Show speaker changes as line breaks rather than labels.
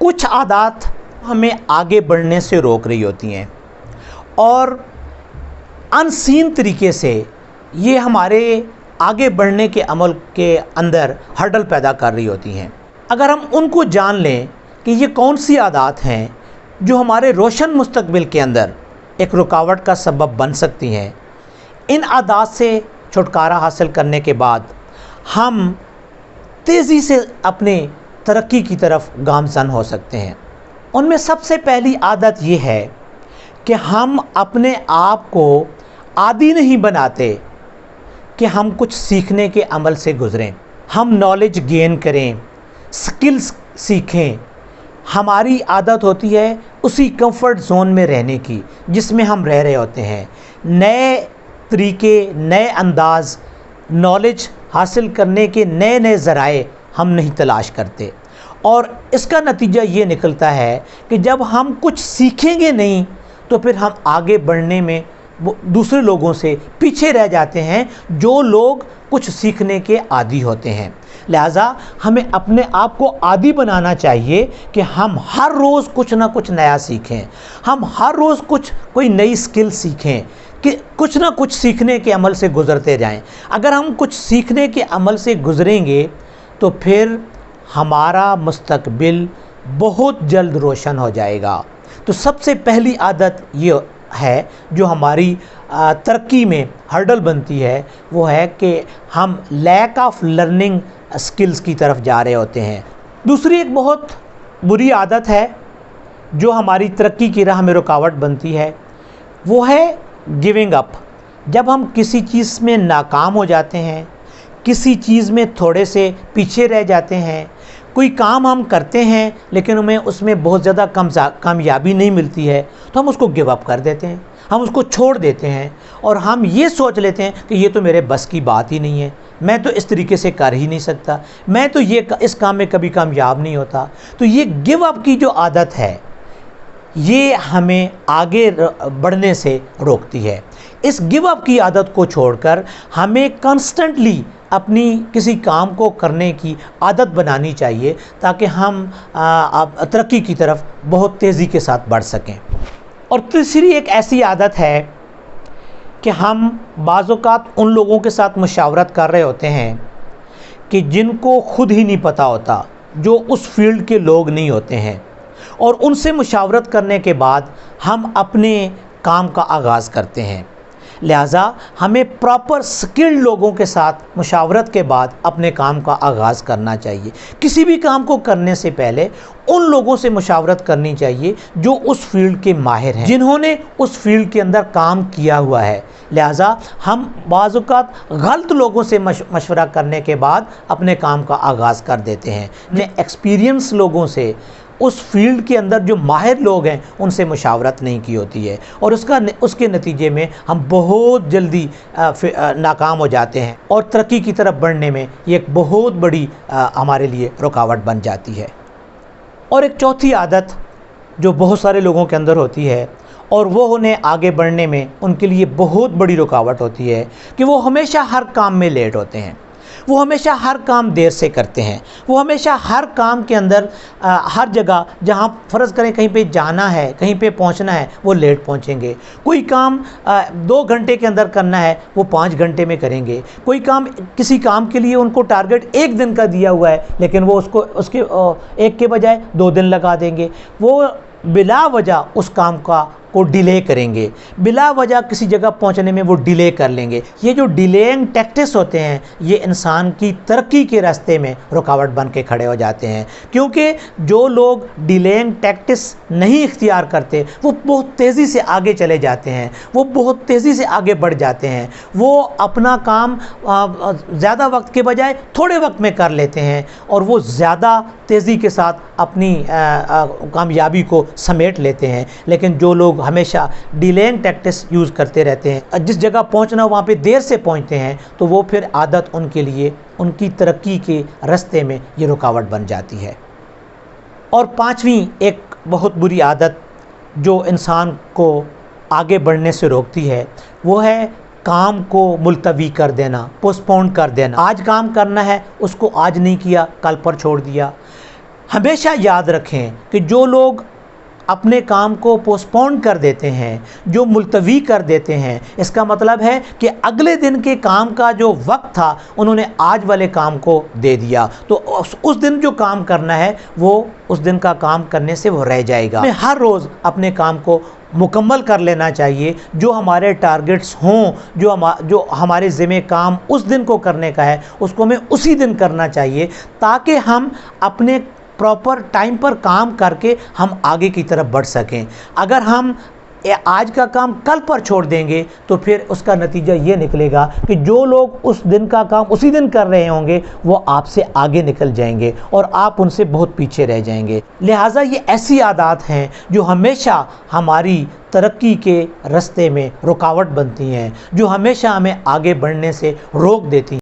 कुछ आदत हमें आगे बढ़ने से रोक रही होती हैं और अनसीन तरीके से ये हमारे आगे बढ़ने के अमल के अंदर हर्डल पैदा कर रही होती हैं। अगर हम उनको जान लें कि ये कौन सी आदत हैं जो हमारे रोशन मुस्तकबिल के अंदर एक रुकावट का सबब बन सकती हैं, इन आदत से छुटकारा हासिल करने के बाद हम तेज़ी से अपने तरक्की की तरफ गामज़न हो सकते हैं। उनमें सबसे पहली आदत ये है कि हम अपने आप को आदी नहीं बनाते कि हम कुछ सीखने के अमल से गुज़रें, हम नॉलेज गेन करें, स्किल्स सीखें। हमारी आदत होती है उसी कंफर्ट जोन में रहने की जिसमें हम रह रहे होते हैं। नए तरीके, नए अंदाज़, नॉलेज हासिल करने के नए नए ज़राए हम नहीं तलाश करते और इसका नतीजा ये निकलता है कि जब हम कुछ सीखेंगे नहीं तो फिर हम आगे बढ़ने में दूसरे लोगों से पीछे रह जाते हैं जो लोग कुछ सीखने के आदी होते हैं। लिहाजा हमें अपने आप को आदी बनाना चाहिए कि हम हर रोज़ कुछ ना कुछ नया सीखें, हम हर रोज़ कोई नई स्किल सीखें, कि कुछ ना कुछ सीखने के अमल से गुज़रते जाएं। अगर हम कुछ सीखने के अमल से गुज़रेंगे तो फिर हमारा मुस्तकबिल बहुत जल्द रोशन हो जाएगा। तो सबसे पहली आदत ये है जो हमारी तरक्की में हर्डल बनती है, वो है कि हम लैक ऑफ लर्निंग स्किल्स की तरफ जा रहे होते हैं। दूसरी एक बहुत बुरी आदत है जो हमारी तरक्की की राह में रुकावट बनती है, वो है गिविंग अप। जब हम किसी चीज़ में नाकाम हो जाते हैं, किसी चीज़ में थोड़े से पीछे रह जाते हैं, कोई काम हम करते हैं लेकिन हमें उसमें बहुत ज़्यादा कामयाबी नहीं मिलती है तो हम उसको गिव अप कर देते हैं, हम उसको छोड़ देते हैं और हम ये सोच लेते हैं कि ये तो मेरे बस की बात ही नहीं है, मैं तो इस तरीके से कर ही नहीं सकता, मैं तो इस काम में कभी कामयाब नहीं होता। तो ये गिव अप की जो आदत है ये हमें आगे बढ़ने से रोकती है। इस गिव अप की आदत को छोड़कर हमें कॉन्स्टेंटली अपनी किसी काम को करने की आदत बनानी चाहिए ताकि हम तरक्की की तरफ बहुत तेज़ी के साथ बढ़ सकें। और तीसरी एक ऐसी आदत है कि हम बाज़ औक़ात उन लोगों के साथ मुशावरत कर रहे होते हैं कि जिनको खुद ही नहीं पता होता, जो उस फील्ड के लोग नहीं होते हैं, और उनसे मुशावरत करने के बाद हम अपने काम का आगाज़ करते हैं। लिहाजा हमें प्रॉपर स्किल्ड लोगों के साथ मुशावरत के बाद अपने काम का आगाज़ करना चाहिए। किसी भी काम को करने से पहले उन लोगों से मुशावरत करनी चाहिए जो उस फील्ड के माहिर हैं, जिन्होंने उस फील्ड के अंदर काम किया हुआ है। लिहाजा हम बाज़ औक़ात गलत लोगों से मशवरा करने के बाद अपने काम का आगाज़ कर देते हैं। अपने एक्सपीरियंस लोगों से, उस फील्ड के अंदर जो माहिर लोग हैं उनसे मुशावरत नहीं की होती है और उसके नतीजे में हम बहुत जल्दी नाकाम हो जाते हैं और तरक्की की तरफ बढ़ने में ये एक बहुत बड़ी हमारे लिए रुकावट बन जाती है। और एक चौथी आदत जो बहुत सारे लोगों के अंदर होती है और वो उन्हें आगे बढ़ने में उनके लिए बहुत बड़ी रुकावट होती है कि वो हमेशा हर काम में लेट होते हैं, वो हमेशा हर काम देर से करते हैं, वो हमेशा हर काम के अंदर हर जगह जहाँ फ़र्ज़ करें कहीं पे जाना है, कहीं पे पहुँचना है, वो लेट पहुँचेंगे। कोई काम 2 घंटे के अंदर करना है वो 5 घंटे में करेंगे। कोई काम, किसी काम के लिए उनको टारगेट 1 दिन का दिया हुआ है लेकिन वो उसके 1 के बजाय 2 दिन लगा देंगे। वो बिला वजह उस काम को डिले करेंगे, बिला वजह किसी जगह पहुंचने में वो डिले कर लेंगे। ये जो डिलेइंग टैक्टिक्स होते हैं ये इंसान की तरक्की के रास्ते में रुकावट बन के खड़े हो जाते हैं, क्योंकि जो लोग डिलेइंग टैक्टिक्स नहीं इख्तियार करते वो बहुत तेज़ी से आगे चले जाते हैं, वो बहुत तेज़ी से आगे बढ़ जाते हैं। वो अपना काम ज़्यादा वक्त के बजाय थोड़े वक्त में कर लेते हैं और वो ज़्यादा तेज़ी के साथ अपनी कामयाबी को समेट लेते हैं। लेकिन जो लोग हमेशा डिलेइंग टैक्टिक्स यूज़ करते रहते हैं, जिस जगह पहुंचना वहाँ पे देर से पहुंचते हैं, तो वो फिर आदत उनके लिए उनकी तरक्की के रास्ते में ये रुकावट बन जाती है। और पांचवी एक बहुत बुरी आदत जो इंसान को आगे बढ़ने से रोकती है वो है काम को मुलतवी कर देना, पोस्टपोन कर देना। आज काम करना है उसको आज नहीं किया, कल पर छोड़ दिया। हमेशा याद रखें कि जो लोग अपने काम को पोस्टपोन कर देते हैं, जो मुलतवी कर देते हैं, इसका मतलब है कि अगले दिन के काम का जो वक्त था उन्होंने आज वाले काम को दे दिया, तो उस दिन जो काम करना है वो उस दिन का काम करने से वो रह जाएगा। हमें हर रोज़ अपने काम को मुकम्मल कर लेना चाहिए। जो हमारे टारगेट्स हों, जो हमारे ज़िम्मे काम उस दिन को करने का है, उसको हमें उसी दिन करना चाहिए, ताकि हम अपने प्रॉपर टाइम पर काम करके हम आगे की तरफ बढ़ सकें। अगर हम आज का काम कल पर छोड़ देंगे तो फिर उसका नतीजा ये निकलेगा कि जो लोग उस दिन का काम उसी दिन कर रहे होंगे वो आपसे आगे निकल जाएंगे और आप उनसे बहुत पीछे रह जाएंगे। लिहाजा ये ऐसी आदत हैं जो हमेशा हमारी तरक्की के रास्ते में रुकावट बनती हैं, जो हमेशा हमें आगे बढ़ने से रोक देती हैं।